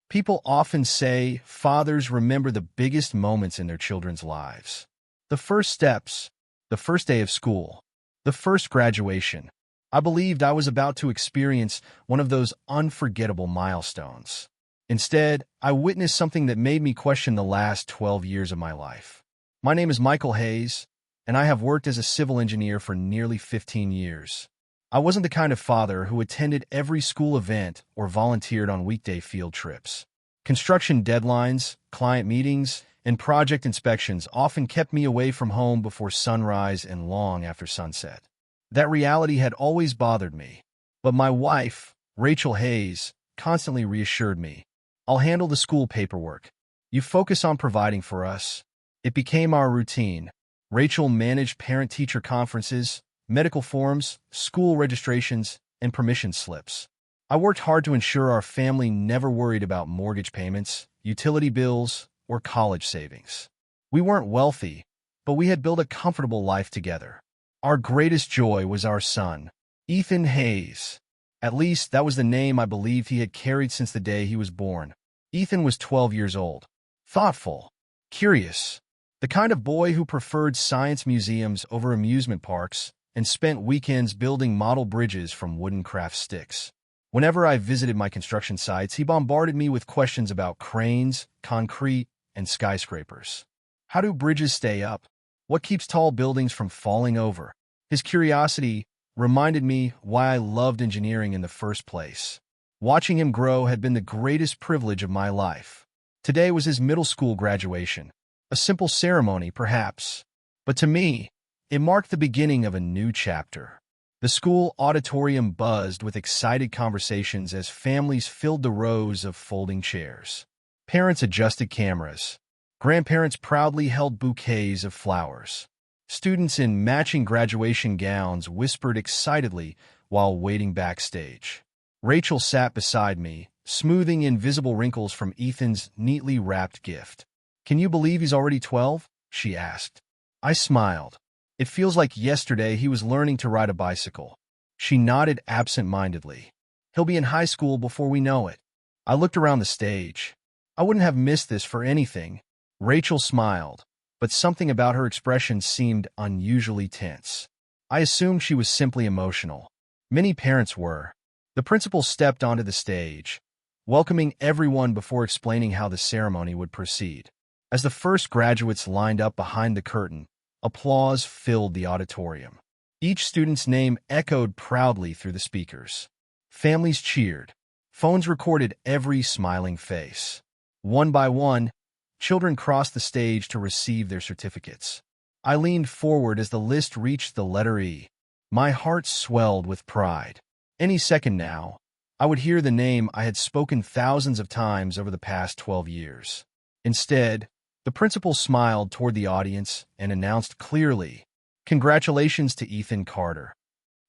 People often say fathers remember the biggest moments in their children's lives. The first steps, the first day of school, the first graduation. I believed I was about to experience one of those unforgettable milestones. Instead, I witnessed something that made me question the last 12 years of my life. My name is Michael Hayes, and I have worked as a civil engineer for nearly 15 years. I wasn't the kind of father who attended every school event or volunteered on weekday field trips. Construction deadlines, client meetings, and project inspections often kept me away from home before sunrise and long after sunset. That reality had always bothered me. But my wife, Rachel Hayes, constantly reassured me. I'll handle the school paperwork. You focus on providing for us. It became our routine. Rachel managed parent-teacher conferences, medical forms, school registrations, and permission slips. I worked hard to ensure our family never worried about mortgage payments, utility bills, or college savings. We weren't wealthy, but we had built a comfortable life together. Our greatest joy was our son, Ethan Hayes. At least that was the name I believed he had carried since the day he was born. Ethan was 12 years old, thoughtful, curious, the kind of boy who preferred science museums over amusement parks and spent weekends building model bridges from wooden craft sticks. Whenever I visited my construction sites, he bombarded me with questions about cranes, concrete, and skyscrapers. How do bridges stay up? What keeps tall buildings from falling over? His curiosity reminded me why I loved engineering in the first place. Watching him grow had been the greatest privilege of my life. Today was his middle school graduation. A simple ceremony, perhaps. But to me, it marked the beginning of a new chapter. The school auditorium buzzed with excited conversations as families filled the rows of folding chairs. Parents adjusted cameras. Grandparents proudly held bouquets of flowers. Students in matching graduation gowns whispered excitedly while waiting backstage. Rachel sat beside me, smoothing invisible wrinkles from Ethan's neatly wrapped gift. "Can you believe he's already 12?" she asked. I smiled. "It feels like yesterday he was learning to ride a bicycle." She nodded absent-mindedly. "He'll be in high school before we know it." I looked around the stage. I wouldn't have missed this for anything. Rachel smiled, but something about her expression seemed unusually tense. I assumed she was simply emotional. Many parents were. The principal stepped onto the stage, welcoming everyone before explaining how the ceremony would proceed. As the first graduates lined up behind the curtain, applause filled the auditorium. Each student's name echoed proudly through the speakers. Families cheered. Phones recorded every smiling face. One by one, children crossed the stage to receive their certificates. I leaned forward as the list reached the letter E. My heart swelled with pride. Any second now, I would hear the name I had spoken thousands of times over the past 12 years. Instead, the principal smiled toward the audience and announced clearly, "Congratulations to Ethan Carter."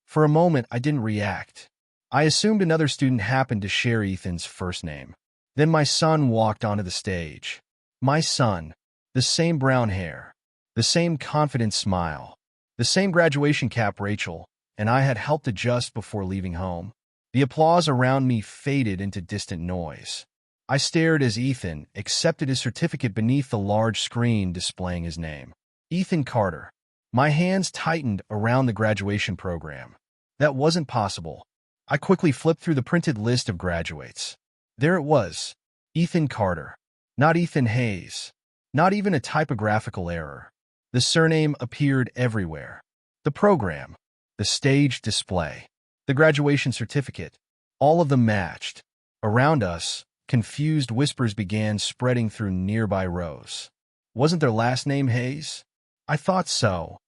For a moment, I didn't react. I assumed another student happened to share Ethan's first name. Then my son walked onto the stage. My son, the same brown hair, the same confident smile, the same graduation cap Rachel and I had helped adjust before leaving home. The applause around me faded into distant noise. I stared as Ethan accepted his certificate beneath the large screen displaying his name. Ethan Carter. My hands tightened around the graduation program. That wasn't possible. I quickly flipped through the printed list of graduates. There it was. Ethan Carter. Not Ethan Hayes. Not even a typographical error. The surname appeared everywhere. The program. The stage display. The graduation certificate. All of them matched. Around us, confused whispers began spreading through nearby rows. Wasn't their last name Hayes? I thought so.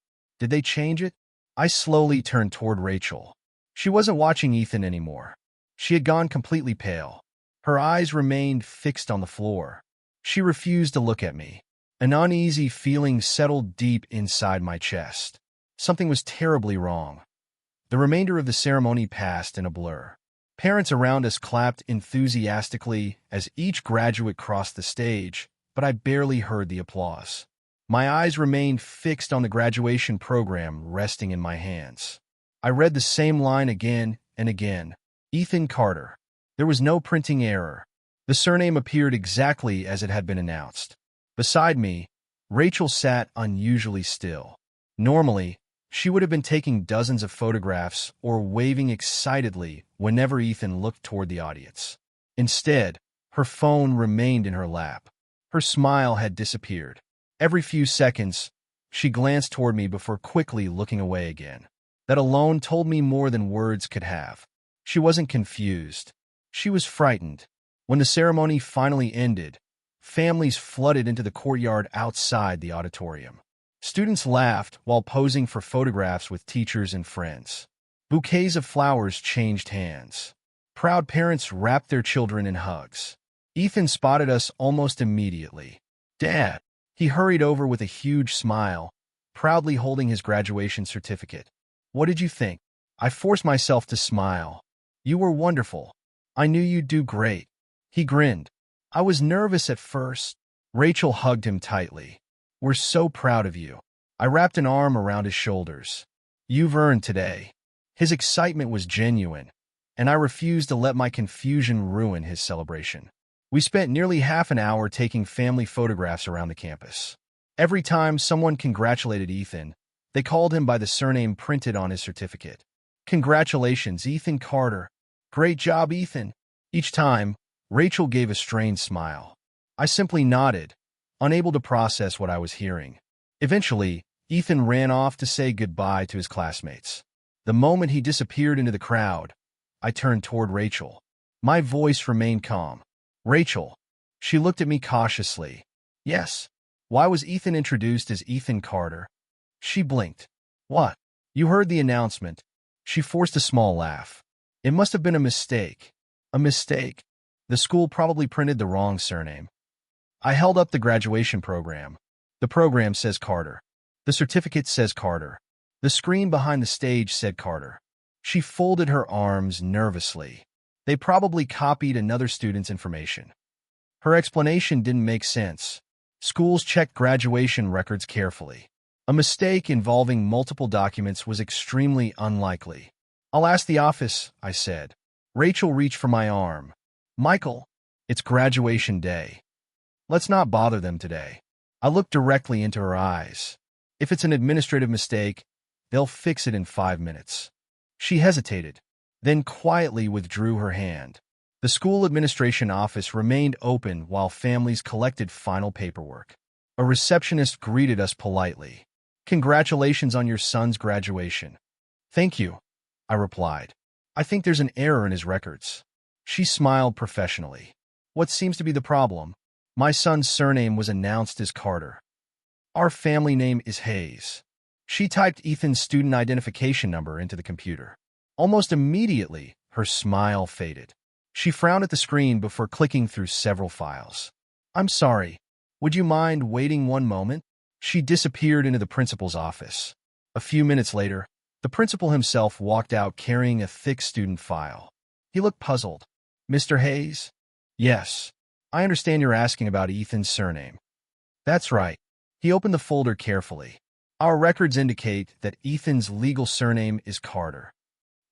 Did they change it? I slowly turned toward Rachel. She wasn't watching Ethan anymore. She had gone completely pale. Her eyes remained fixed on the floor. She refused to look at me. An uneasy feeling settled deep inside my chest. Something was terribly wrong. The remainder of the ceremony passed in a blur. Parents around us clapped enthusiastically as each graduate crossed the stage, but I barely heard the applause. My eyes remained fixed on the graduation program resting in my hands. I read the same line again and again. Ethan Carter. There was no printing error. The surname appeared exactly as it had been announced. Beside me, Rachel sat unusually still. Normally, she would have been taking dozens of photographs or waving excitedly whenever Ethan looked toward the audience. Instead, her phone remained in her lap. Her smile had disappeared. Every few seconds, she glanced toward me before quickly looking away again. That alone told me more than words could have. She wasn't confused. She was frightened. When the ceremony finally ended, families flooded into the courtyard outside the auditorium. Students laughed while posing for photographs with teachers and friends. Bouquets of flowers changed hands. Proud parents wrapped their children in hugs. Ethan spotted us almost immediately. "Dad!" He hurried over with a huge smile, proudly holding his graduation certificate. "What did you think?" I forced myself to smile. "You were wonderful. I knew you'd do great." He grinned. "I was nervous at first." Rachel hugged him tightly. "We're so proud of you." I wrapped an arm around his shoulders. "You've earned today." His excitement was genuine, and I refused to let my confusion ruin his celebration. We spent nearly half an hour taking family photographs around the campus. Every time someone congratulated Ethan, they called him by the surname printed on his certificate. "Congratulations, Ethan Carter." "Great job, Ethan." Each time, Rachel gave a strained smile. I simply nodded, unable to process what I was hearing. Eventually, Ethan ran off to say goodbye to his classmates. The moment he disappeared into the crowd, I turned toward Rachel. My voice remained calm. "Rachel." She looked at me cautiously. "Yes." "Why was Ethan introduced as Ethan Carter?" She blinked. "What?" "You heard the announcement." She forced a small laugh. "It must have been a mistake." "A mistake?" "The school probably printed the wrong surname." I held up the graduation program. "The program says Carter. The certificate says Carter. The screen behind the stage said Carter." She folded her arms nervously. "They probably copied another student's information." Her explanation didn't make sense. Schools checked graduation records carefully. A mistake involving multiple documents was extremely unlikely. "I'll ask the office," I said. Rachel reached for my arm. "Michael, it's graduation day. Let's not bother them today." I looked directly into her eyes. "If it's an administrative mistake, they'll fix it in 5 minutes." She hesitated, then quietly withdrew her hand. The school administration office remained open while families collected final paperwork. A receptionist greeted us politely. "Congratulations on your son's graduation." "Thank you," I replied. "I think there's an error in his records." She smiled professionally. "What seems to be the problem?" "My son's surname was announced as Carter. Our family name is Hayes." She typed Ethan's student identification number into the computer. Almost immediately, her smile faded. She frowned at the screen before clicking through several files. "I'm sorry. Would you mind waiting one moment?" She disappeared into the principal's office. A few minutes later, the principal himself walked out carrying a thick student file. He looked puzzled. "Mr. Hayes?" "Yes. I understand you're asking about Ethan's surname." "That's right." He opened the folder carefully. "Our records indicate that Ethan's legal surname is Carter."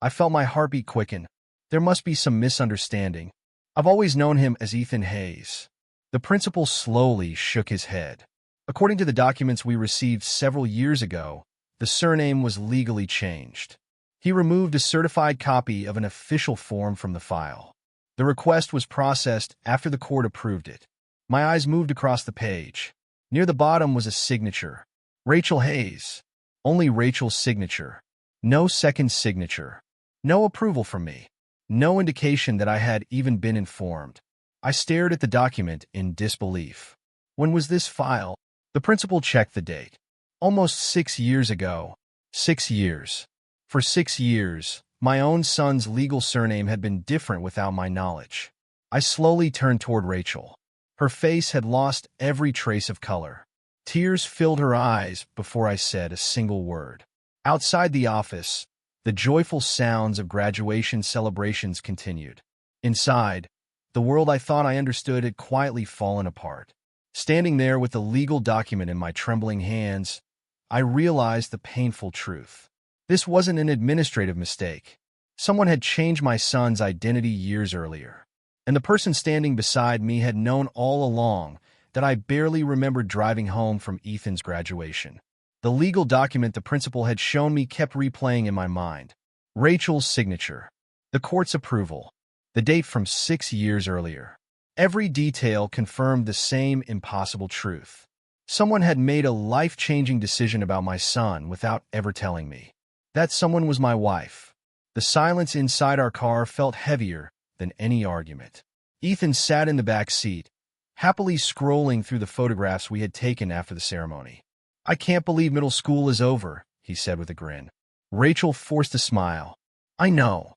I felt my heartbeat quicken. There must be some misunderstanding. I've always known him as Ethan Hayes. The principal slowly shook his head. "According to the documents we received several years ago, the surname was legally changed." He removed a certified copy of an official form from the file. The request was processed after the court approved it. My eyes moved across the page. Near the bottom was a signature. "Rachel Hayes." Only Rachel's signature. No second signature. No approval from me. No indication that I had even been informed. I stared at the document in disbelief. "When was this file?" The principal checked the date. "Almost 6 years ago." 6 years. For 6 years, my own son's legal surname had been different without my knowledge. I slowly turned toward Rachel. Her face had lost every trace of color. Tears filled her eyes before I said a single word. Outside the office, the joyful sounds of graduation celebrations continued. Inside, the world I thought I understood had quietly fallen apart. Standing there with the legal document in my trembling hands, I realized the painful truth. This wasn't an administrative mistake. Someone had changed my son's identity years earlier. and the person standing beside me had known all along that I barely remembered driving home from Ethan's graduation. The legal document the principal had shown me kept replaying in my mind. Rachel's signature, the court's approval, the date from 6 years earlier. Every detail confirmed the same impossible truth. Someone had made a life-changing decision about my son without ever telling me. That someone was my wife. The silence inside our car felt heavier than any argument. Ethan sat in the back seat, happily scrolling through the photographs we had taken after the ceremony. "I can't believe middle school is over," he said with a grin. Rachel forced a smile. "I know.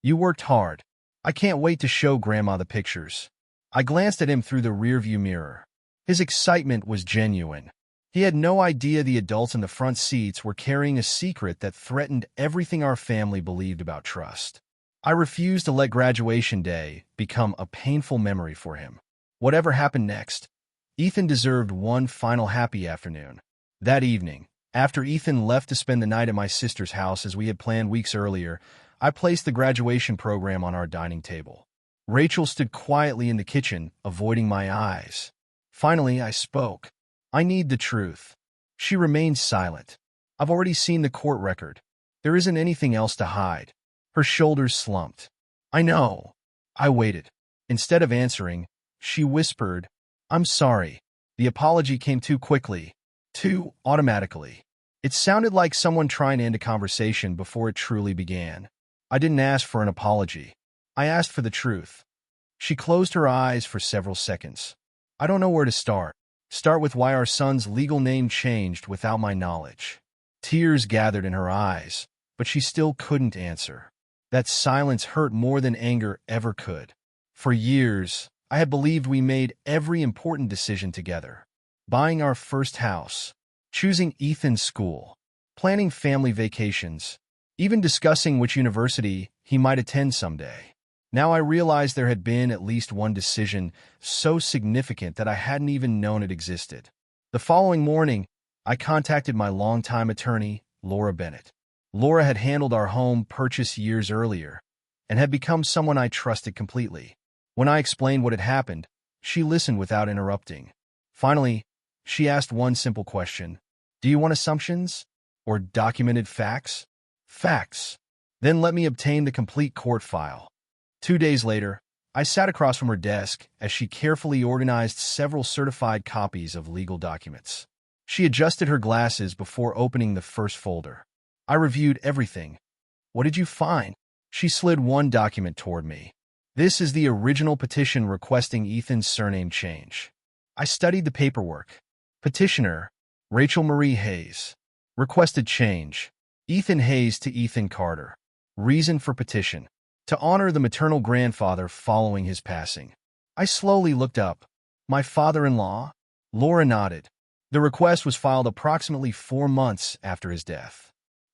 You worked hard. I can't wait to show Grandma the pictures." I glanced at him through the rearview mirror. His excitement was genuine. He had no idea the adults in the front seats were carrying a secret that threatened everything our family believed about trust. I refused to let graduation day become a painful memory for him. Whatever happened next, Ethan deserved one final happy afternoon. That evening, after Ethan left to spend the night at my sister's house as we had planned weeks earlier, I placed the graduation program on our dining table. Rachel stood quietly in the kitchen, avoiding my eyes. Finally, I spoke. "I need the truth." She remained silent. "I've already seen the court record. There isn't anything else to hide." Her shoulders slumped. "I know." I waited. Instead of answering, she whispered, "I'm sorry." The apology came too quickly, too automatically. It sounded like someone trying to end a conversation before it truly began. I didn't ask for an apology. I asked for the truth. She closed her eyes for several seconds. "I don't know where to start. Start with why our son's legal name changed without my knowledge." Tears gathered in her eyes, but she still couldn't answer. That silence hurt more than anger ever could. For years, I had believed we made every important decision together. Buying our first house, choosing Ethan's school, planning family vacations, even discussing which university he might attend someday. Now I realized there had been at least one decision so significant that I hadn't even known it existed. The following morning, I contacted my longtime attorney, Laura Bennett. Laura had handled our home purchase years earlier and had become someone I trusted completely. When I explained what had happened, she listened without interrupting. Finally, she asked one simple question. "Do you want assumptions or documented facts?" "Facts." "Then let me obtain the complete court file." 2 days later, I sat across from her desk as she carefully organized several certified copies of legal documents. She adjusted her glasses before opening the first folder. I reviewed everything. "What did you find?" She slid one document toward me. "This is the original petition requesting Ethan's surname change." I studied the paperwork. Petitioner, Rachel Marie Hayes. Requested change, Ethan Hayes to Ethan Carter. Reason for petition: to honor the maternal grandfather following his passing. I slowly looked up. "My father-in-law?" Laura nodded. The request was filed approximately 4 months after his death.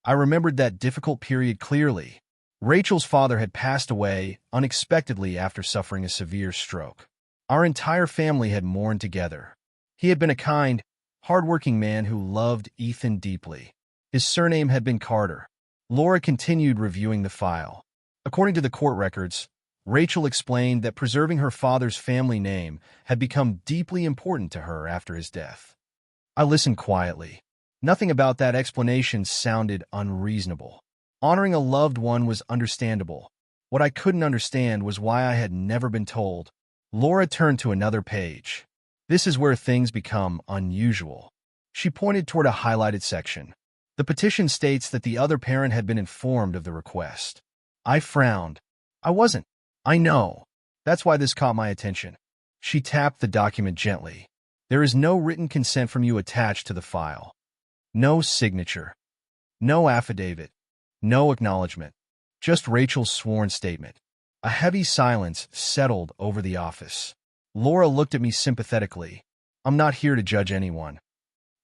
I remembered that difficult period clearly. Rachel's father had passed away unexpectedly after suffering a severe stroke. Our entire family had mourned together. He had been a kind, hard-working man who loved Ethan deeply. His surname had been Carter. Laura continued reviewing the file. According to the court records, Rachel explained that preserving her father's family name had become deeply important to her after his death. I listened quietly. Nothing about that explanation sounded unreasonable. Honoring a loved one was understandable. What I couldn't understand was why I had never been told. Laura turned to another page. "This is where things become unusual." She pointed toward a highlighted section. The petition states that the other parent had been informed of the request. I frowned. "I wasn't." "I know. That's why this caught my attention." She tapped the document gently. "There is no written consent from you attached to the file. No signature. No affidavit. No acknowledgement. Just Rachel's sworn statement." A heavy silence settled over the office. Laura looked at me sympathetically. "I'm not here to judge anyone.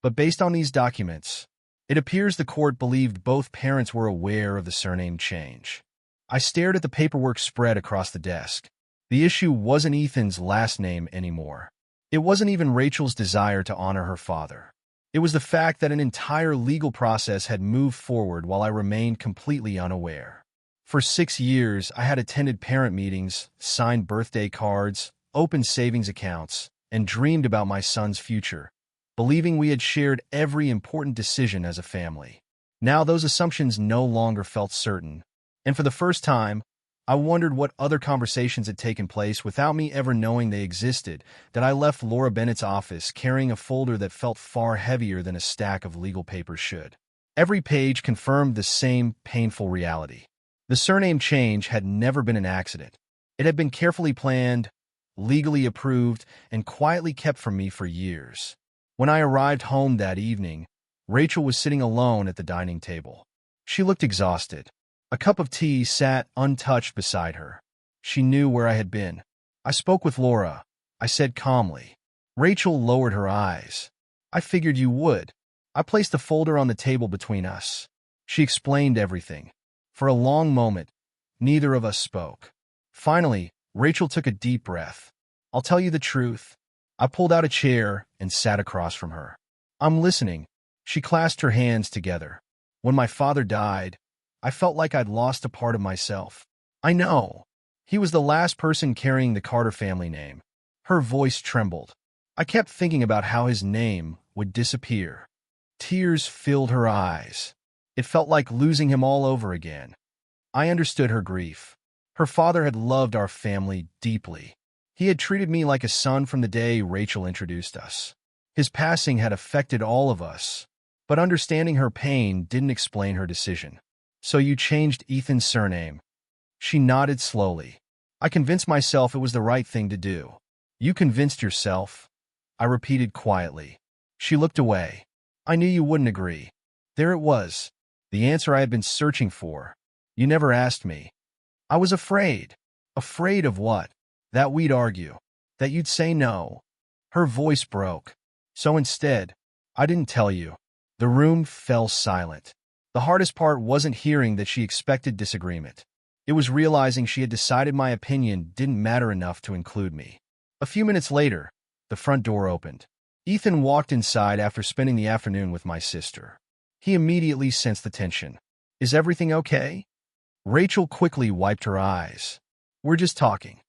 But based on these documents, it appears the court believed both parents were aware of the surname change." I stared at the paperwork spread across the desk. The issue wasn't Ethan's last name anymore. It wasn't even Rachel's desire to honor her father. It was the fact that an entire legal process had moved forward while I remained completely unaware. For 6 years, I had attended parent meetings, signed birthday cards, opened savings accounts, and dreamed about my son's future, believing we had shared every important decision as a family. Now those assumptions no longer felt certain, and for the first time, I wondered what other conversations had taken place without me ever knowing they existed, that I left Laura Bennett's office carrying a folder that felt far heavier than a stack of legal papers should. Every page confirmed the same painful reality. The surname change had never been an accident. It had been carefully planned, legally approved, and quietly kept from me for years. When I arrived home that evening, Rachel was sitting alone at the dining table. She looked exhausted. A cup of tea sat untouched beside her. She knew where I had been. "I spoke with Laura," I said calmly. Rachel lowered her eyes. "I figured you would. I placed the folder on the table between us." She explained everything. For a long moment, neither of us spoke. Finally, Rachel took a deep breath. "I'll tell you the truth." I pulled out a chair and sat across from her. "I'm listening." She clasped her hands together. "When my father died, I felt like I'd lost a part of myself. I know. He was the last person carrying the Carter family name." Her voice trembled. I kept thinking about how his name would disappear. Tears filled her eyes. It felt like losing him all over again. I understood her grief. Her father had loved our family deeply. He had treated me like a son from the day Rachel introduced us. His passing had affected all of us, but understanding her pain didn't explain her decision. "So you changed Ethan's surname?" She nodded slowly. "I convinced myself it was the right thing to do." "You convinced yourself?" I repeated quietly. She looked away. "I knew you wouldn't agree." There it was, the answer I had been searching for. "You never asked me." I was afraid. Afraid of what? That we'd argue. That you'd say no. Her voice broke. "So instead, I didn't tell you." The room fell silent. The hardest part wasn't hearing that she expected disagreement. It was realizing she had decided my opinion didn't matter enough to include me. A few minutes later, the front door opened. Ethan walked inside after spending the afternoon with my sister. He immediately sensed the tension. "Is everything okay?" Rachel quickly wiped her eyes. "We're just talking."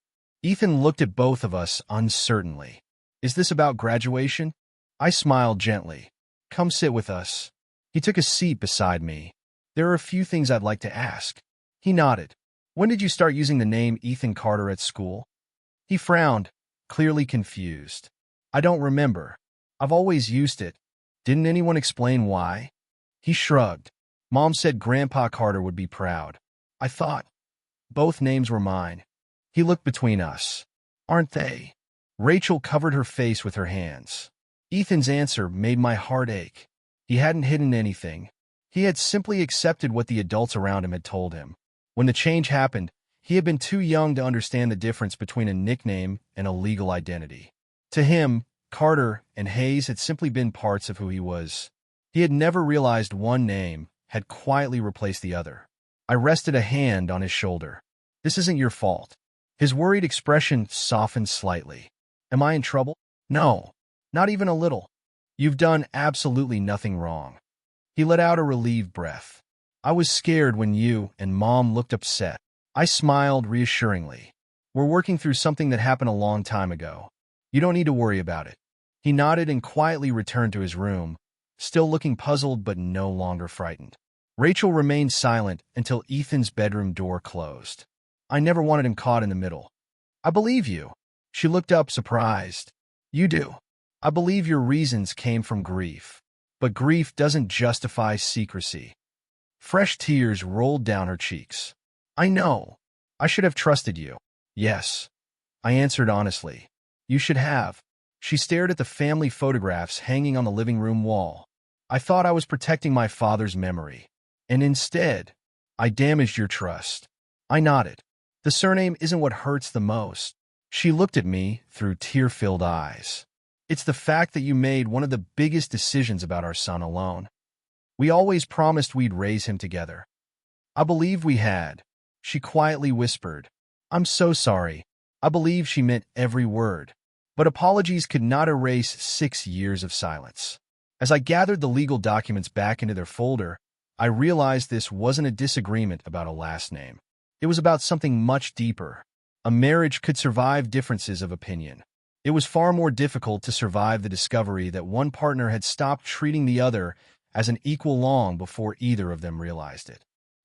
Ethan looked at both of us uncertainly. "Is this about graduation?" I smiled gently. "Come sit with us." He took a seat beside me. "There are a few things I'd like to ask." He nodded. "When did you start using the name Ethan Carter at school?" He frowned, clearly confused. "I don't remember. I've always used it." "Didn't anyone explain why?" He shrugged. "Mom said Grandpa Carter would be proud." I thought. Both names were mine. He looked between us. "Aren't they?" Rachel covered her face with her hands. Ethan's answer made my heart ache. He hadn't hidden anything. He had simply accepted what the adults around him had told him. When the change happened, he had been too young to understand the difference between a nickname and a legal identity. To him, Carter and Hayes had simply been parts of who he was. He had never realized one name had quietly replaced the other. I rested a hand on his shoulder. "This isn't your fault." His worried expression softened slightly. "Am I in trouble?" "No, not even a little. You've done absolutely nothing wrong." He let out a relieved breath. "I was scared when you and Mom looked upset." I smiled reassuringly. "We're working through something that happened a long time ago. You don't need to worry about it." He nodded and quietly returned to his room, still looking puzzled but no longer frightened. Rachel remained silent until Ethan's bedroom door closed. I never wanted him caught in the middle. "I believe you." She looked up surprised. "You do." "I believe your reasons came from grief. But grief doesn't justify secrecy." Fresh tears rolled down her cheeks. "I know. I should have trusted you." "Yes," I answered honestly. "You should have." She stared at the family photographs hanging on the living room wall. "I thought I was protecting my father's memory. And instead, I damaged your trust." I nodded. "The surname isn't what hurts the most." She looked at me through tear-filled eyes. "It's the fact that you made one of the biggest decisions about our son alone. We always promised we'd raise him together." I believed we had. She quietly whispered, "I'm so sorry." I believed she meant every word. But apologies could not erase 6 years of silence. As I gathered the legal documents back into their folder, I realized this wasn't a disagreement about a last name. It was about something much deeper. A marriage could survive differences of opinion. It was far more difficult to survive the discovery that one partner had stopped treating the other as an equal long before either of them realized it.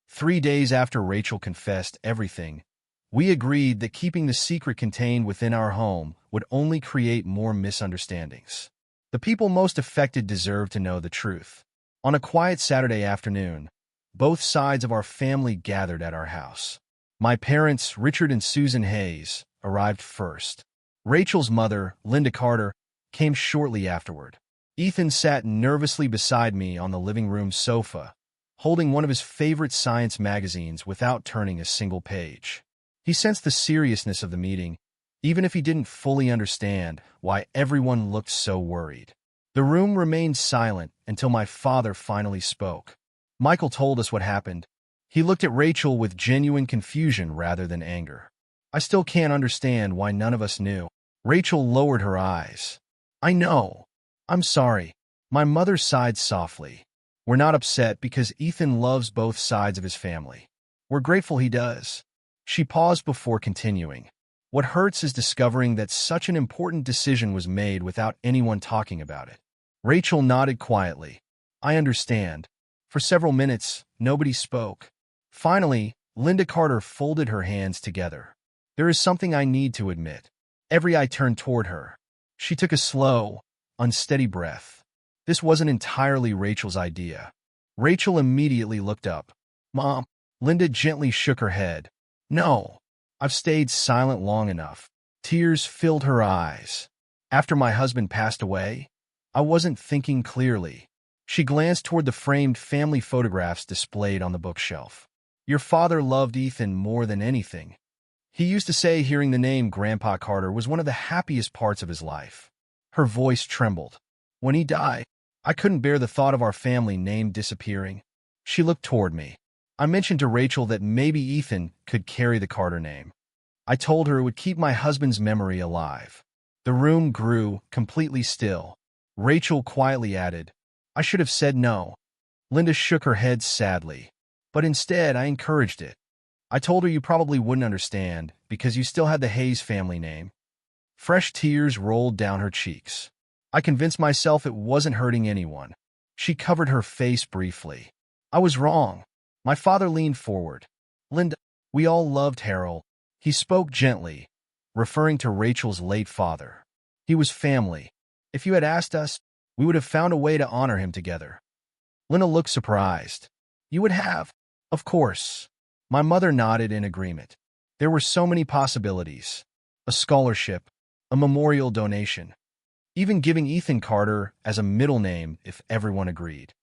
3 days after Rachel confessed everything, we agreed that keeping the secret contained within our home would only create more misunderstandings. The people most affected deserved to know the truth. On a quiet Saturday afternoon, both sides of our family gathered at our house. My parents, Richard and Susan Hayes, arrived first. Rachel's mother, Linda Carter, came shortly afterward. Ethan sat nervously beside me on the living room sofa, holding one of his favorite science magazines without turning a single page. He sensed the seriousness of the meeting, even if he didn't fully understand why everyone looked so worried. The room remained silent until my father finally spoke. Michael told us what happened. He looked at Rachel with genuine confusion rather than anger. I still can't understand why none of us knew. Rachel lowered her eyes. I know. I'm sorry. My mother sighed softly. We're not upset because Ethan loves both sides of his family. We're grateful he does. She paused before continuing. What hurts is discovering that such an important decision was made without anyone talking about it. Rachel nodded quietly. I understand. For several minutes, nobody spoke. Finally, Linda Carter folded her hands together. There is something I need to admit. Every eye turned toward her. She took a slow, unsteady breath. This wasn't entirely Rachel's idea. Rachel immediately looked up. Mom. Linda gently shook her head. No. I've stayed silent long enough. Tears filled her eyes. After my husband passed away, I wasn't thinking clearly. She glanced toward the framed family photographs displayed on the bookshelf. Your father loved Ethan more than anything. He used to say hearing the name Grandpa Carter was one of the happiest parts of his life. Her voice trembled. When he died, I couldn't bear the thought of our family name disappearing. She looked toward me. I mentioned to Rachel that maybe Ethan could carry the Carter name. I told her it would keep my husband's memory alive. The room grew completely still. Rachel quietly added, I should have said no. Linda shook her head sadly. But instead, I encouraged it. I told her you probably wouldn't understand because you still had the Hayes family name. Fresh tears rolled down her cheeks. I convinced myself it wasn't hurting anyone. She covered her face briefly. I was wrong. My father leaned forward. Linda, we all loved Harold. He spoke gently, referring to Rachel's late father. He was family. If you had asked us, we would have found a way to honor him together. Linda looked surprised. You would have? Of course. My mother nodded in agreement. There were so many possibilities. A scholarship, a memorial donation, even giving Ethan Carter as a middle name if everyone agreed.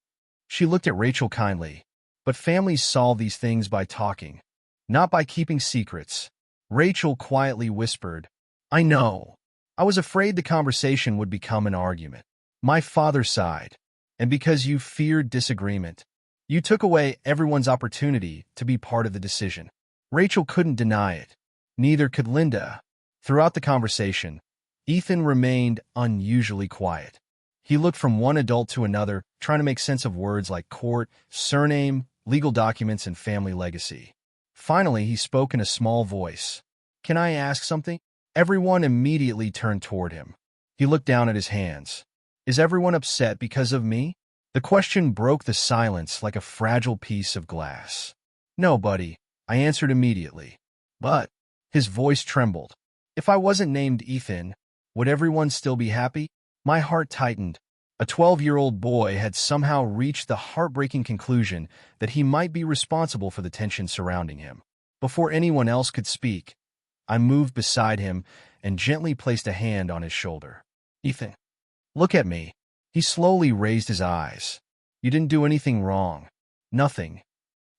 She looked at Rachel kindly. But families solve these things by talking, not by keeping secrets. Rachel quietly whispered, I know. I was afraid the conversation would become an argument. My father sighed. And because you feared disagreement, you took away everyone's opportunity to be part of the decision. Rachel couldn't deny it. Neither could Linda. Throughout the conversation, Ethan remained unusually quiet. He looked from one adult to another, trying to make sense of words like court, surname, legal documents, and family legacy. Finally, he spoke in a small voice. Can I ask something? Everyone immediately turned toward him. He looked down at his hands. Is everyone upset because of me? The question broke the silence like a fragile piece of glass. No, buddy, I answered immediately. But, his voice trembled. If I wasn't named Ethan, would everyone still be happy? My heart tightened. A 12-year-old boy had somehow reached the heartbreaking conclusion that he might be responsible for the tension surrounding him. Before anyone else could speak, I moved beside him and gently placed a hand on his shoulder. Ethan, look at me. He slowly raised his eyes. You didn't do anything wrong. Nothing.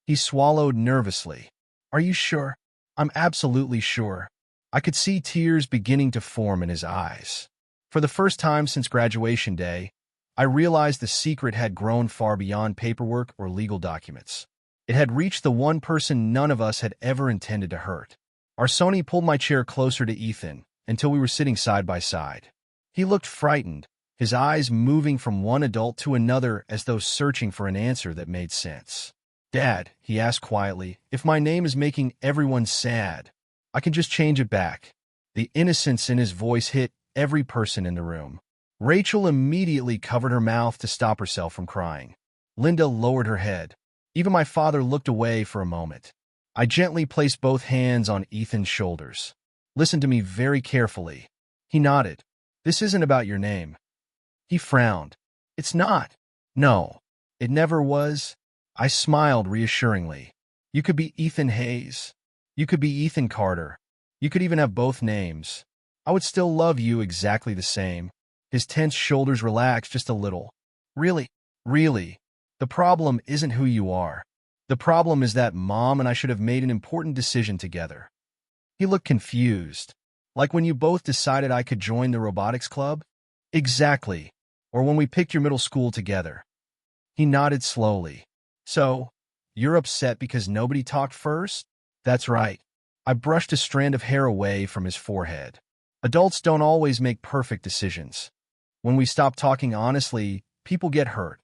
He swallowed nervously. Are you sure? I'm absolutely sure. I could see tears beginning to form in his eyes. For the first time since graduation day, I realized the secret had grown far beyond paperwork or legal documents. It had reached the one person none of us had ever intended to hurt. Arsoni pulled my chair closer to Ethan until we were sitting side by side. He looked frightened, his eyes moving from one adult to another as though searching for an answer that made sense. Dad, he asked quietly, if my name is making everyone sad, I can just change it back. The innocence in his voice hit every person in the room. Rachel immediately covered her mouth to stop herself from crying. Linda lowered her head. Even my father looked away for a moment. I gently placed both hands on Ethan's shoulders. Listen to me very carefully. He nodded. This isn't about your name. He frowned. It's not. No, it never was. I smiled reassuringly. You could be Ethan Hayes. You could be Ethan Carter. You could even have both names. I would still love you exactly the same. His tense shoulders relaxed just a little. Really, really, the problem isn't who you are. The problem is that Mom and I should have made an important decision together. He looked confused. Like when you both decided I could join the robotics club? Exactly. Or when we picked your middle school together. He nodded slowly. So, you're upset because nobody talked first? That's right. I brushed a strand of hair away from his forehead. Adults don't always make perfect decisions. When we stop talking honestly, people get hurt.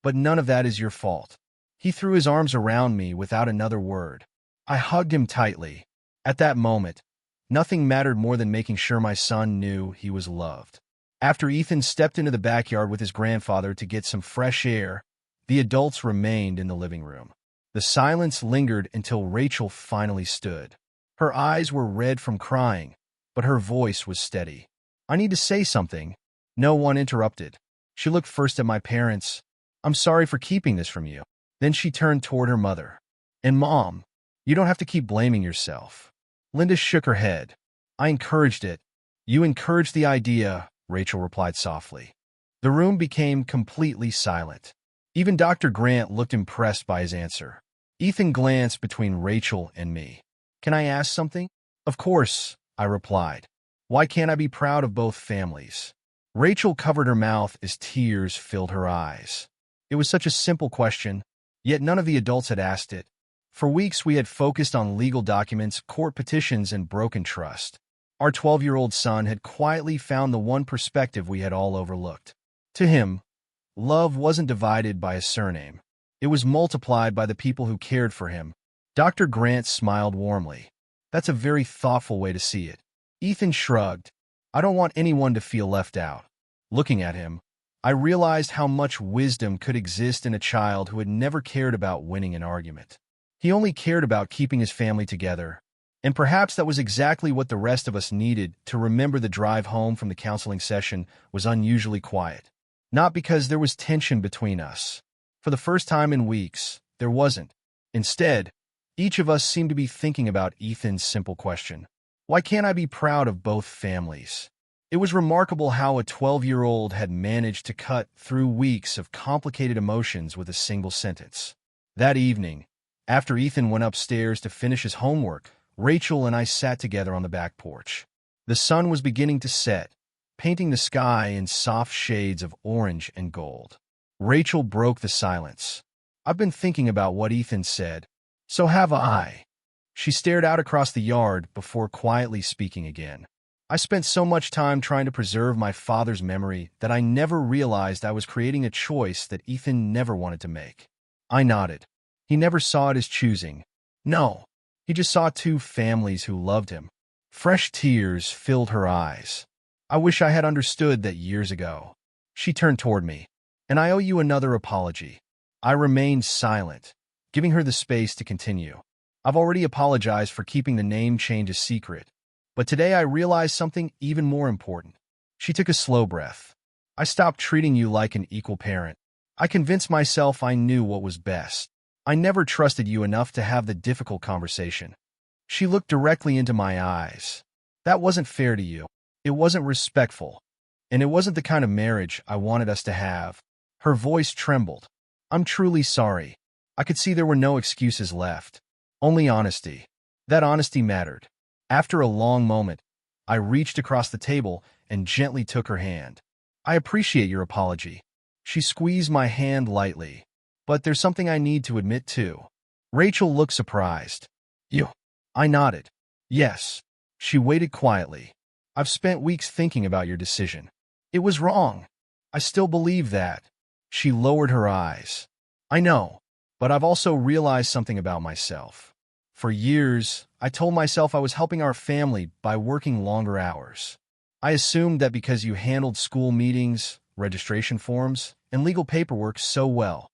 But none of that is your fault. He threw his arms around me without another word. I hugged him tightly. At that moment, nothing mattered more than making sure my son knew he was loved. After Ethan stepped into the backyard with his grandfather to get some fresh air, the adults remained in the living room. The silence lingered until Rachel finally stood. Her eyes were red from crying, but her voice was steady. I need to say something. No one interrupted. She looked first at my parents. I'm sorry for keeping this from you. Then she turned toward her mother. And Mom, you don't have to keep blaming yourself. Linda shook her head. I encouraged it. You encouraged the idea, Rachel replied softly. The room became completely silent. Even Dr. Grant looked impressed by his answer. Ethan glanced between Rachel and me. Can I ask something? Of course, I replied. Why can't I be proud of both families? Rachel covered her mouth as tears filled her eyes. It was such a simple question, yet none of the adults had asked it. For weeks we had focused on legal documents, court petitions, and broken trust. Our 12-year-old son had quietly found the one perspective we had all overlooked. To him, love wasn't divided by a surname. It was multiplied by the people who cared for him. Dr. Grant smiled warmly. That's a very thoughtful way to see it. Ethan shrugged. I don't want anyone to feel left out. Looking at him, I realized how much wisdom could exist in a child who had never cared about winning an argument. He only cared about keeping his family together. And perhaps that was exactly what the rest of us needed to remember. The drive home from the counseling session was unusually quiet. Not because there was tension between us. For the first time in weeks, there wasn't. Instead, each of us seemed to be thinking about Ethan's simple question. Why can't I be proud of both families? It was remarkable how a 12-year-old had managed to cut through weeks of complicated emotions with a single sentence. That evening, after Ethan went upstairs to finish his homework, Rachel and I sat together on the back porch. The sun was beginning to set, painting the sky in soft shades of orange and gold. Rachel broke the silence. I've been thinking about what Ethan said. So have I. She stared out across the yard before quietly speaking again. I spent so much time trying to preserve my father's memory that I never realized I was creating a choice that Ethan never wanted to make. I nodded. He never saw it as choosing. No, he just saw two families who loved him. Fresh tears filled her eyes. I wish I had understood that years ago. She turned toward me. And I owe you another apology. I remained silent, giving her the space to continue. I've already apologized for keeping the name change a secret. But today I realized something even more important. She took a slow breath. I stopped treating you like an equal parent. I convinced myself I knew what was best. I never trusted you enough to have the difficult conversation. She looked directly into my eyes. That wasn't fair to you. It wasn't respectful. And it wasn't the kind of marriage I wanted us to have. Her voice trembled. I'm truly sorry. I could see there were no excuses left. Only honesty. That honesty mattered. After a long moment, I reached across the table and gently took her hand. I appreciate your apology. She squeezed my hand lightly. But there's something I need to admit too. Rachel looked surprised. You? I nodded. Yes. She waited quietly. I've spent weeks thinking about your decision. It was wrong. I still believe that. She lowered her eyes. I know, But I've also realized something about myself. For years, I told myself I was helping our family by working longer hours. I assumed that because you handled school meetings, registration forms, and legal paperwork so well,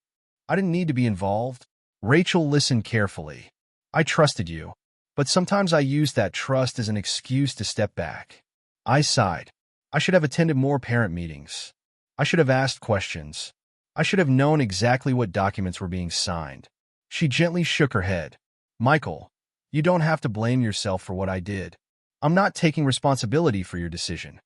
I didn't need to be involved. Rachel listened carefully. I trusted you, but sometimes I used that trust as an excuse to step back. I sighed. I should have attended more parent meetings. I should have asked questions. I should have known exactly what documents were being signed. She gently shook her head. Michael, you don't have to blame yourself for what I did. I'm not taking responsibility for your decision.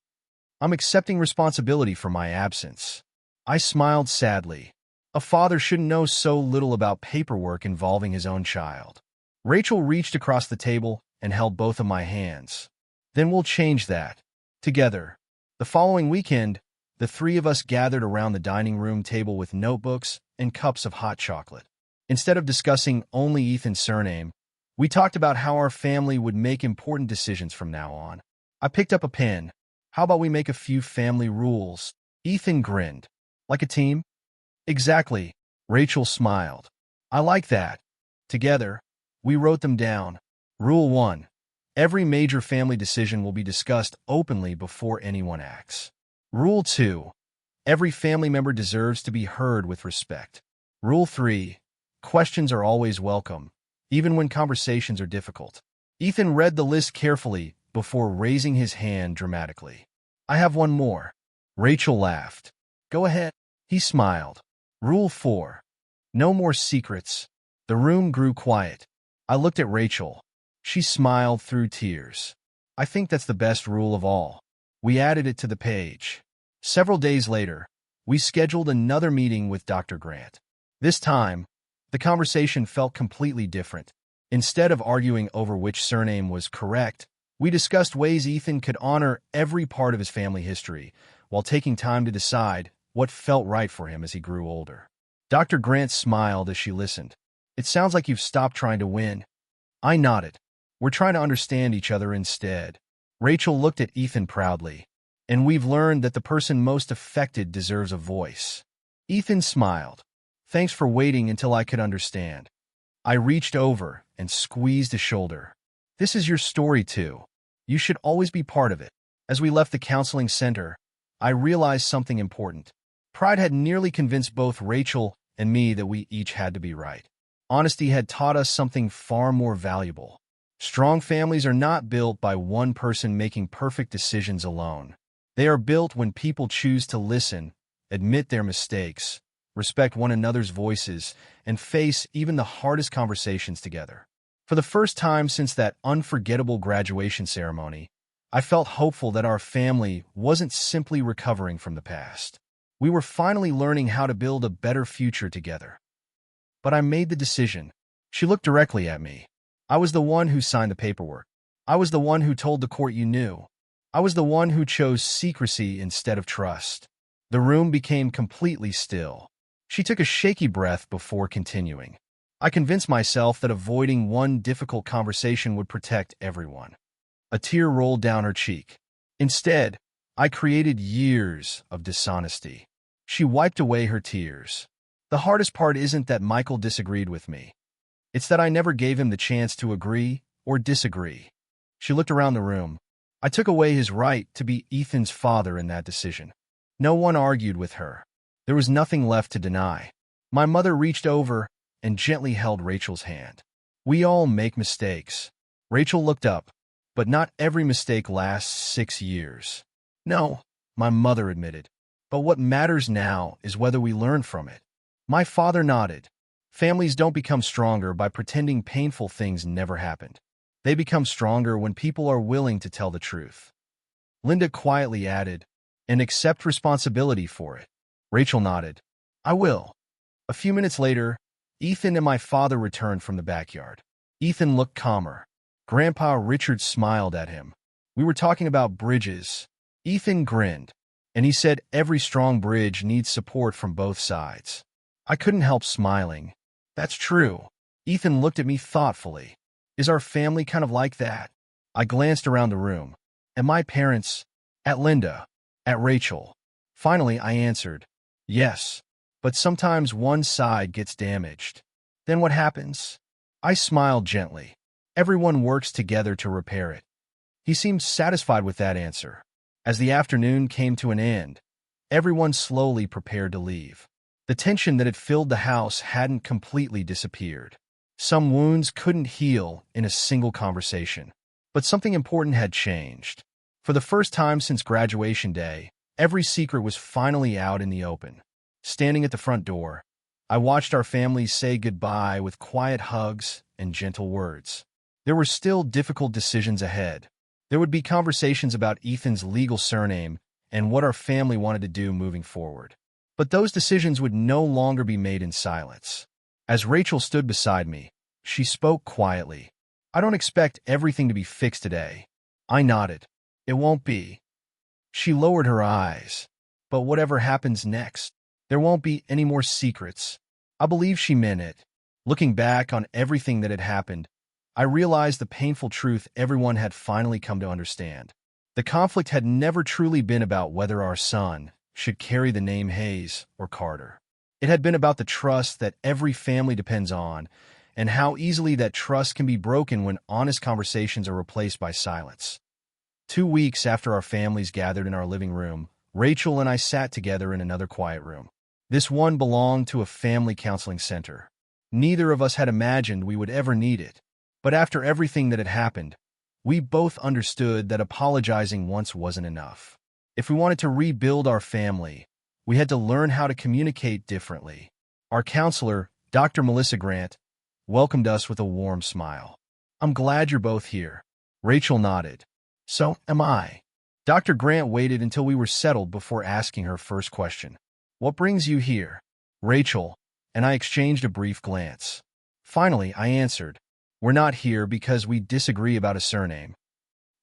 I'm accepting responsibility for my absence. I smiled sadly. A father shouldn't know so little about paperwork involving his own child. Rachel reached across the table and held both of my hands. Then we'll change that. Together. The following weekend, the three of us gathered around the dining room table with notebooks and cups of hot chocolate. Instead of discussing only Ethan's surname, we talked about how our family would make important decisions from now on. I picked up a pen. How about we make a few family rules? Ethan grinned. Like a team? Exactly. Rachel smiled. I like that. Together, we wrote them down. Rule 1. Every major family decision will be discussed openly before anyone acts. Rule 2. Every family member deserves to be heard with respect. Rule 3. Questions are always welcome, even when conversations are difficult. Ethan read the list carefully before raising his hand dramatically. I have one more. Rachel laughed. Go ahead. He smiled. Rule 4. No more secrets. The room grew quiet. I looked at Rachel. She smiled through tears. I think that's the best rule of all. We added it to the page. Several days later, we scheduled another meeting with Dr. Grant. This time, the conversation felt completely different. Instead of arguing over which surname was correct, we discussed ways Ethan could honor every part of his family history while taking time to decide what felt right for him as he grew older. Dr. Grant smiled as she listened. It sounds like you've stopped trying to win. I nodded. We're trying to understand each other instead. Rachel looked at Ethan proudly. And we've learned that the person most affected deserves a voice. Ethan smiled. Thanks for waiting until I could understand. I reached over and squeezed his shoulder. This is your story too. You should always be part of it. As we left the counseling center, I realized something important. Pride had nearly convinced both Rachel and me that we each had to be right. Honesty had taught us something far more valuable. Strong families are not built by one person making perfect decisions alone. They are built when people choose to listen, admit their mistakes, respect one another's voices, and face even the hardest conversations together. For the first time since that unforgettable graduation ceremony, I felt hopeful that our family wasn't simply recovering from the past. We were finally learning how to build a better future together. But I made the decision. She looked directly at me. I was the one who signed the paperwork. I was the one who told the court you knew. I was the one who chose secrecy instead of trust. The room became completely still. She took a shaky breath before continuing. I convinced myself that avoiding one difficult conversation would protect everyone. A tear rolled down her cheek. Instead, I created years of dishonesty. She wiped away her tears. The hardest part isn't that Michael disagreed with me. It's that I never gave him the chance to agree or disagree. She looked around the room. I took away his right to be Ethan's father in that decision. No one argued with her. There was nothing left to deny. My mother reached over and gently held Rachel's hand. We all make mistakes. Rachel looked up, but not every mistake lasts 6 years. No, my mother admitted. But what matters now is whether we learn from it. My father nodded. Families don't become stronger by pretending painful things never happened. They become stronger when people are willing to tell the truth. Linda quietly added, and accept responsibility for it. Rachel nodded. I will. A few minutes later, Ethan and my father returned from the backyard. Ethan looked calmer. Grandpa Richard smiled at him. We were talking about bridges. Ethan grinned, and he said every strong bridge needs support from both sides. I couldn't help smiling. That's true. Ethan looked at me thoughtfully. Is our family kind of like that? I glanced around the room. At my parents, at Linda, at Rachel. Finally, I answered, yes, but sometimes one side gets damaged. Then what happens? I smiled gently. Everyone works together to repair it. He seemed satisfied with that answer. As the afternoon came to an end, everyone slowly prepared to leave. The tension that had filled the house hadn't completely disappeared. Some wounds couldn't heal in a single conversation. But something important had changed. For the first time since graduation day, every secret was finally out in the open. Standing at the front door, I watched our families say goodbye with quiet hugs and gentle words. There were still difficult decisions ahead. There would be conversations about Ethan's legal surname and what our family wanted to do moving forward. But those decisions would no longer be made in silence. As Rachel stood beside me, she spoke quietly. I don't expect everything to be fixed today. I nodded. It won't be. She lowered her eyes. But whatever happens next, there won't be any more secrets. I believe she meant it. Looking back on everything that had happened, I realized the painful truth everyone had finally come to understand. The conflict had never truly been about whether our son should carry the name Hayes or Carter. It had been about the trust that every family depends on, and how easily that trust can be broken when honest conversations are replaced by silence. 2 weeks after our families gathered in our living room, Rachel and I sat together in another quiet room. This one belonged to a family counseling center. Neither of us had imagined we would ever need it. But after everything that had happened, we both understood that apologizing once wasn't enough. If we wanted to rebuild our family, we had to learn how to communicate differently. Our counselor, Dr. Melissa Grant, welcomed us with a warm smile. I'm glad you're both here. Rachel nodded. So am I. Dr. Grant waited until we were settled before asking her first question. What brings you here? Rachel and I exchanged a brief glance. Finally, I answered. We're not here because we disagree about a surname.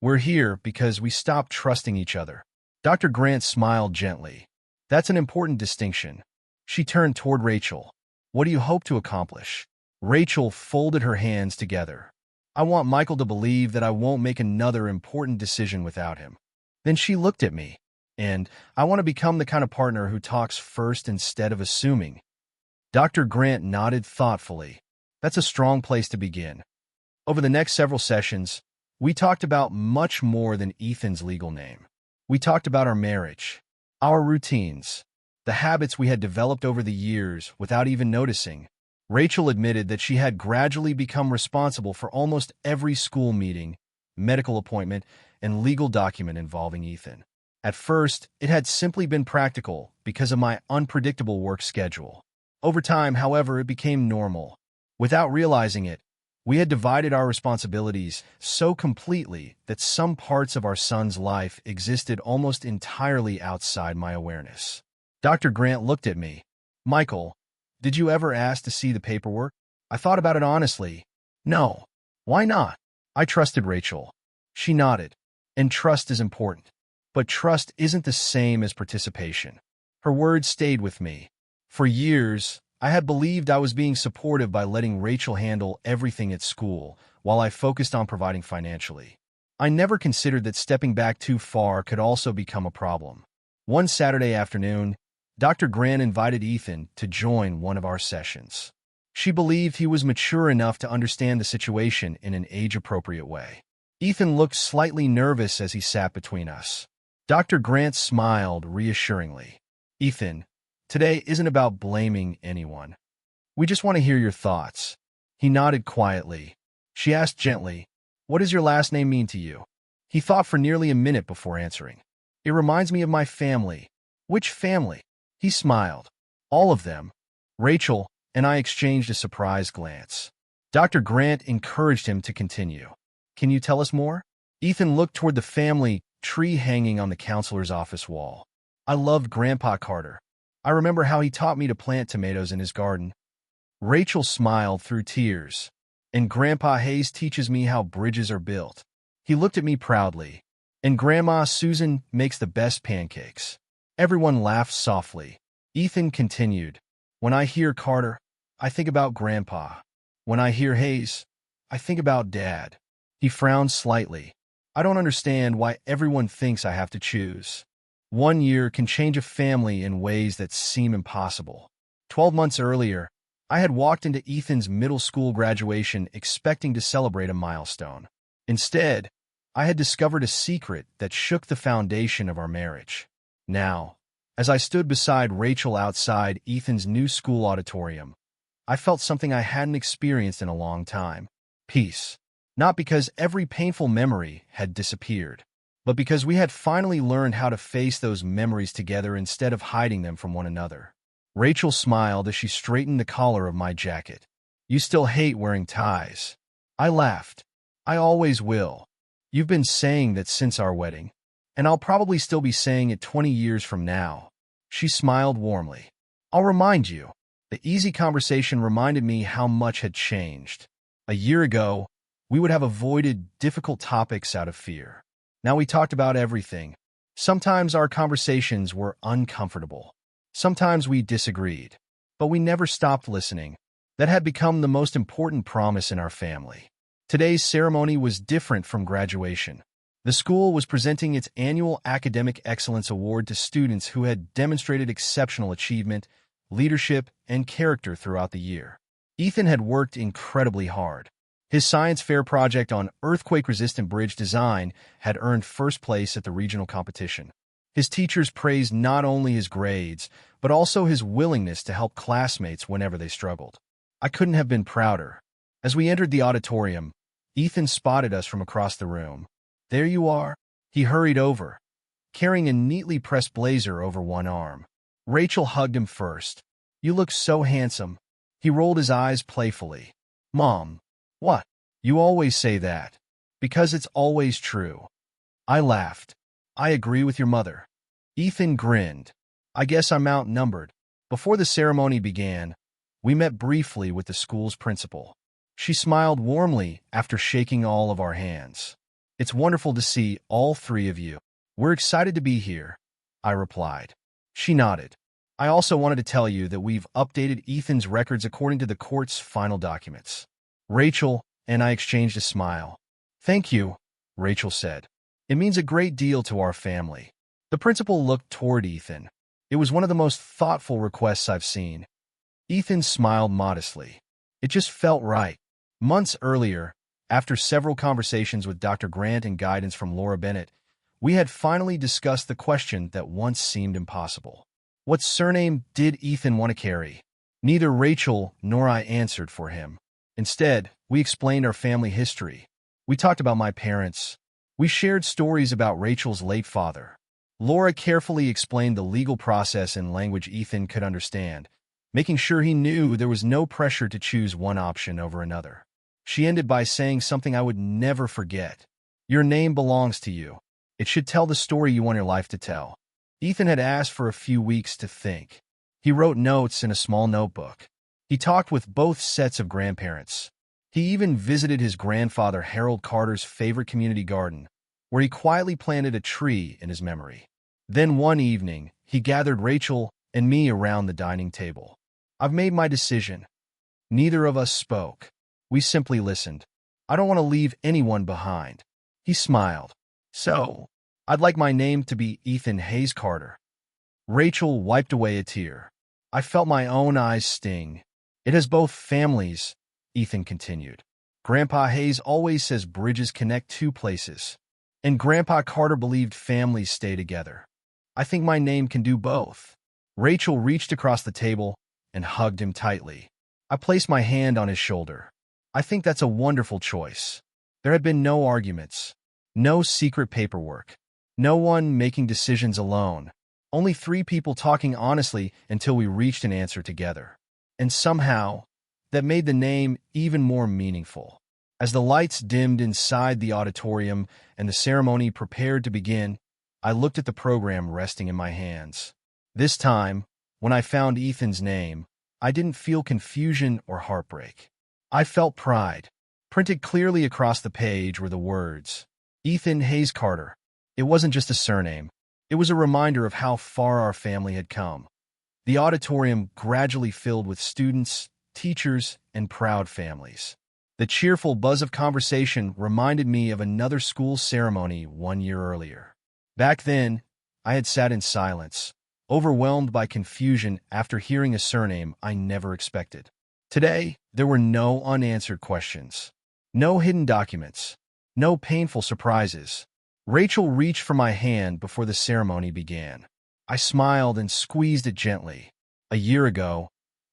We're here because we stopped trusting each other. Dr. Grant smiled gently. That's an important distinction. She turned toward Rachel. What do you hope to accomplish? Rachel folded her hands together. I want Michael to believe that I won't make another important decision without him. Then she looked at me. And I want to become the kind of partner who talks first instead of assuming. Dr. Grant nodded thoughtfully. That's a strong place to begin. Over the next several sessions, we talked about much more than Ethan's legal name. We talked about our marriage, our routines, the habits we had developed over the years without even noticing. Rachel admitted that she had gradually become responsible for almost every school meeting, medical appointment, and legal document involving Ethan. At first, it had simply been practical because of my unpredictable work schedule. Over time, however, it became normal. Without realizing it, we had divided our responsibilities so completely that some parts of our son's life existed almost entirely outside my awareness. Dr. Grant looked at me. Michael, did you ever ask to see the paperwork? I thought about it honestly. No. Why not? I trusted Rachel. She nodded. And trust is important. But trust isn't the same as participation. Her words stayed with me. For years, I had believed I was being supportive by letting Rachel handle everything at school, while I focused on providing financially. I never considered that stepping back too far could also become a problem. One Saturday afternoon, Dr. Grant invited Ethan to join one of our sessions. She believed he was mature enough to understand the situation in an age-appropriate way. Ethan looked slightly nervous as he sat between us. Dr. Grant smiled reassuringly. Ethan, today isn't about blaming anyone. We just want to hear your thoughts. He nodded quietly. She asked gently, what does your last name mean to you? He thought for nearly a minute before answering. It reminds me of my family. Which family? He smiled. All of them. Rachel and I exchanged a surprised glance. Dr. Grant encouraged him to continue. Can you tell us more? Ethan looked toward the family tree hanging on the counselor's office wall. I loved Grandpa Carter. I remember how he taught me to plant tomatoes in his garden. Rachel smiled through tears. And Grandpa Hayes teaches me how bridges are built. He looked at me proudly. And Grandma Susan makes the best pancakes. Everyone laughed softly. Ethan continued. When I hear Carter, I think about Grandpa. When I hear Hayes, I think about Dad. He frowned slightly. I don't understand why everyone thinks I have to choose. 1 year can change a family in ways that seem impossible. 12 months earlier, I had walked into Ethan's middle school graduation expecting to celebrate a milestone. Instead, I had discovered a secret that shook the foundation of our marriage. Now, as I stood beside Rachel outside Ethan's new school auditorium, I felt something I hadn't experienced in a long time. Peace. Not because every painful memory had disappeared, but because we had finally learned how to face those memories together instead of hiding them from one another. Rachel smiled as she straightened the collar of my jacket. "You still hate wearing ties." I laughed. "I always will. You've been saying that since our wedding, and I'll probably still be saying it 20 years from now." She smiled warmly. "I'll remind you." The easy conversation reminded me how much had changed. A year ago, we would have avoided difficult topics out of fear. Now we talked about everything. Sometimes our conversations were uncomfortable. Sometimes we disagreed. But we never stopped listening. That had become the most important promise in our family. Today's ceremony was different from graduation. The school was presenting its annual Academic Excellence Award to students who had demonstrated exceptional achievement, leadership, and character throughout the year. Ethan had worked incredibly hard. His science fair project on earthquake-resistant bridge design had earned first place at the regional competition. His teachers praised not only his grades, but also his willingness to help classmates whenever they struggled. I couldn't have been prouder. As we entered the auditorium, Ethan spotted us from across the room. "There you are." He hurried over, carrying a neatly pressed blazer over one arm. Rachel hugged him first. "You look so handsome." He rolled his eyes playfully. "Mom, what? You always say that." "Because it's always true." I laughed. "I agree with your mother." Ethan grinned. "I guess I'm outnumbered." Before the ceremony began, we met briefly with the school's principal. She smiled warmly after shaking all of our hands. "It's wonderful to see all three of you." "We're excited to be here," I replied. She nodded. "I also wanted to tell you that we've updated Ethan's records according to the court's final documents." Rachel and I exchanged a smile. "Thank you," Rachel said. "It means a great deal to our family." The principal looked toward Ethan. "It was one of the most thoughtful requests I've seen." Ethan smiled modestly. "It just felt right." Months earlier, after several conversations with Dr. Grant and guidance from Laura Bennett, we had finally discussed the question that once seemed impossible. What surname did Ethan want to carry? Neither Rachel nor I answered for him. Instead, we explained our family history. We talked about my parents. We shared stories about Rachel's late father. Laura carefully explained the legal process in language Ethan could understand, making sure he knew there was no pressure to choose one option over another. She ended by saying something I would never forget. "Your name belongs to you. It should tell the story you want your life to tell." Ethan had asked for a few weeks to think. He wrote notes in a small notebook. He talked with both sets of grandparents. He even visited his grandfather Harold Carter's favorite community garden, where he quietly planted a tree in his memory. Then one evening, he gathered Rachel and me around the dining table. "I've made my decision." Neither of us spoke. We simply listened. "I don't want to leave anyone behind." He smiled. "So, I'd like my name to be Ethan Hayes Carter." Rachel wiped away a tear. I felt my own eyes sting. "It has both families," Ethan continued. "Grandpa Hayes always says bridges connect two places. And Grandpa Carter believed families stay together. I think my name can do both." Rachel reached across the table and hugged him tightly. I placed my hand on his shoulder. "I think that's a wonderful choice." There had been no arguments, no secret paperwork, no one making decisions alone, only three people talking honestly until we reached an answer together. And somehow, that made the name even more meaningful. As the lights dimmed inside the auditorium and the ceremony prepared to begin, I looked at the program resting in my hands. This time, when I found Ethan's name, I didn't feel confusion or heartbreak. I felt pride. Printed clearly across the page were the words, Ethan Hayes Carter. It wasn't just a surname. It was a reminder of how far our family had come. The auditorium gradually filled with students, teachers, and proud families. The cheerful buzz of conversation reminded me of another school ceremony 1 year earlier. Back then, I had sat in silence, overwhelmed by confusion after hearing a surname I never expected. Today, there were no unanswered questions, no hidden documents, no painful surprises. Rachel reached for my hand before the ceremony began. I smiled and squeezed it gently. A year ago,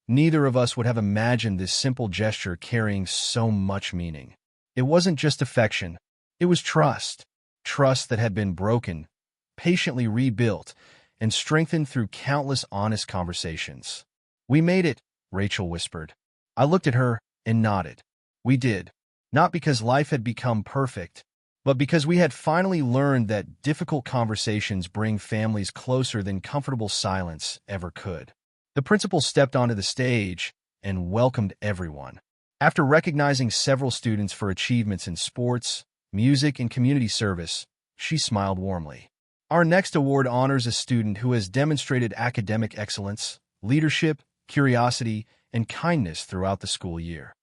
neither of us would have imagined this simple gesture carrying so much meaning. It wasn't just affection, it was trust. Trust that had been broken, patiently rebuilt, and strengthened through countless honest conversations. "We made it," Rachel whispered. I looked at her and nodded. We did, not because life had become perfect, but because we had finally learned that difficult conversations bring families closer than comfortable silence ever could. The principal stepped onto the stage and welcomed everyone. After recognizing several students for achievements in sports, music, and community service, she smiled warmly. Our next award honors a student who has demonstrated academic excellence, leadership, curiosity, and kindness throughout the school year.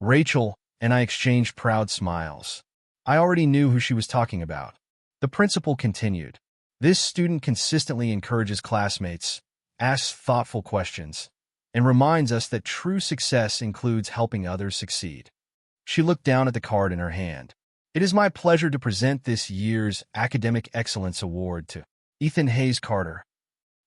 Rachel and I exchanged proud smiles. I already knew who she was talking about. The principal continued. "This student consistently encourages classmates, asks thoughtful questions, and reminds us that true success includes helping others succeed." She looked down at the card in her hand. "It is my pleasure to present this year's Academic Excellence Award to Ethan Hayes Carter."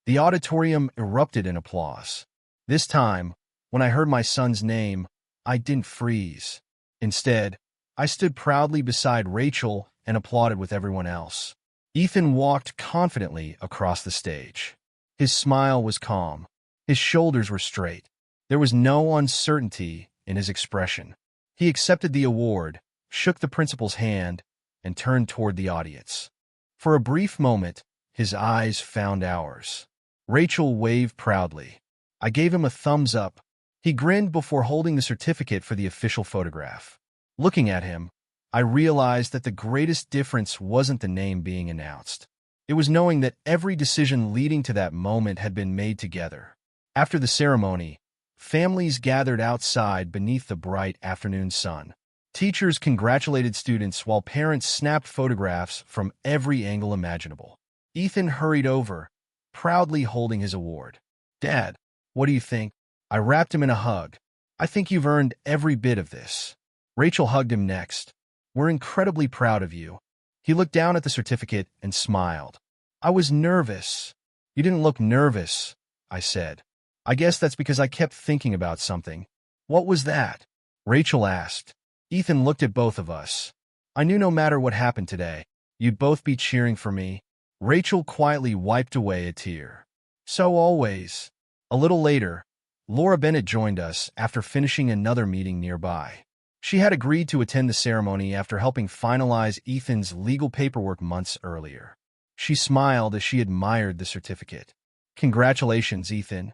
The auditorium erupted in applause. This time, when I heard my son's name, I didn't freeze. Instead, I stood proudly beside Rachel and applauded with everyone else. Ethan walked confidently across the stage. His smile was calm. His shoulders were straight. There was no uncertainty in his expression. He accepted the award, shook the principal's hand, and turned toward the audience. For a brief moment, his eyes found ours. Rachel waved proudly. I gave him a thumbs up. He grinned before holding the certificate for the official photograph. Looking at him, I realized that the greatest difference wasn't the name being announced. It was knowing that every decision leading to that moment had been made together. After the ceremony, families gathered outside beneath the bright afternoon sun. Teachers congratulated students while parents snapped photographs from every angle imaginable. Ethan hurried over, proudly holding his award. "Dad, what do you think?" I wrapped him in a hug. "I think you've earned every bit of this." Rachel hugged him next. "We're incredibly proud of you." He looked down at the certificate and smiled. "I was nervous." "You didn't look nervous," I said. "I guess that's because I kept thinking about something." "What was that?" Rachel asked. Ethan looked at both of us. "I knew no matter what happened today, you'd both be cheering for me." Rachel quietly wiped away a tear. "So always." A little later, Laura Bennett joined us after finishing another meeting nearby. She had agreed to attend the ceremony after helping finalize Ethan's legal paperwork months earlier. She smiled as she admired the certificate. "Congratulations, Ethan."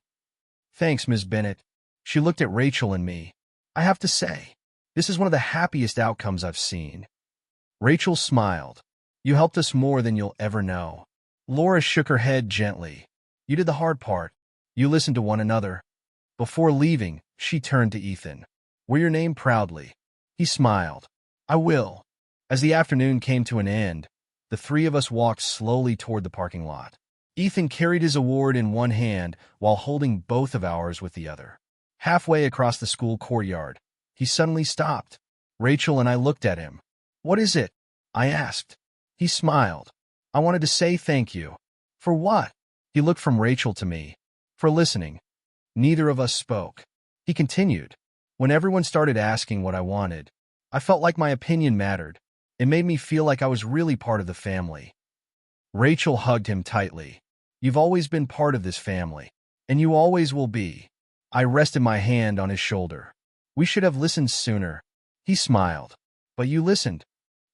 "Thanks, Ms. Bennett." She looked at Rachel and me. "I have to say, this is one of the happiest outcomes I've seen." Rachel smiled. "You helped us more than you'll ever know." Laura shook her head gently. "You did the hard part. You listened to one another." Before leaving, she turned to Ethan. "Wear your name proudly." He smiled. "I will." As the afternoon came to an end, the three of us walked slowly toward the parking lot. Ethan carried his award in one hand while holding both of ours with the other. Halfway across the school courtyard, he suddenly stopped. Rachel and I looked at him. "What is it?" I asked. He smiled. "I wanted to say thank you." "For what?" He looked from Rachel to me. "For listening." Neither of us spoke. He continued. "When everyone started asking what I wanted, I felt like my opinion mattered. It made me feel like I was really part of the family." Rachel hugged him tightly. "You've always been part of this family, and you always will be." I rested my hand on his shoulder. "We should have listened sooner." He smiled. "But you listened.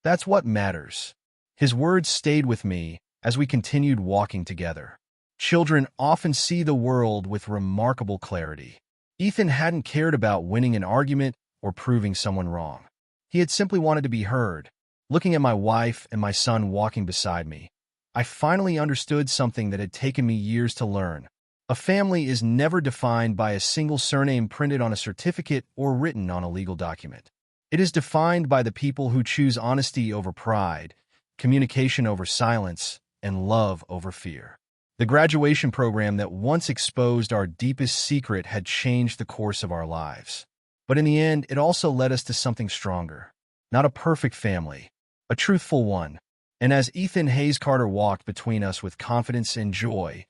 That's what matters." His words stayed with me as we continued walking together. Children often see the world with remarkable clarity. Ethan hadn't cared about winning an argument or proving someone wrong. He had simply wanted to be heard. Looking at my wife and my son walking beside me, I finally understood something that had taken me years to learn. A family is never defined by a single surname printed on a certificate or written on a legal document. It is defined by the people who choose honesty over pride, communication over silence, and love over fear. The graduation program that once exposed our deepest secret had changed the course of our lives. But in the end, it also led us to something stronger. Not a perfect family, a truthful one. And as Ethan Hayes Carter walked between us with confidence and joy,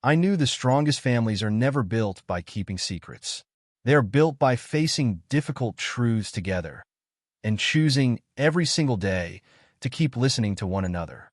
I knew the strongest families are never built by keeping secrets. They are built by facing difficult truths together and choosing every single day to keep listening to one another.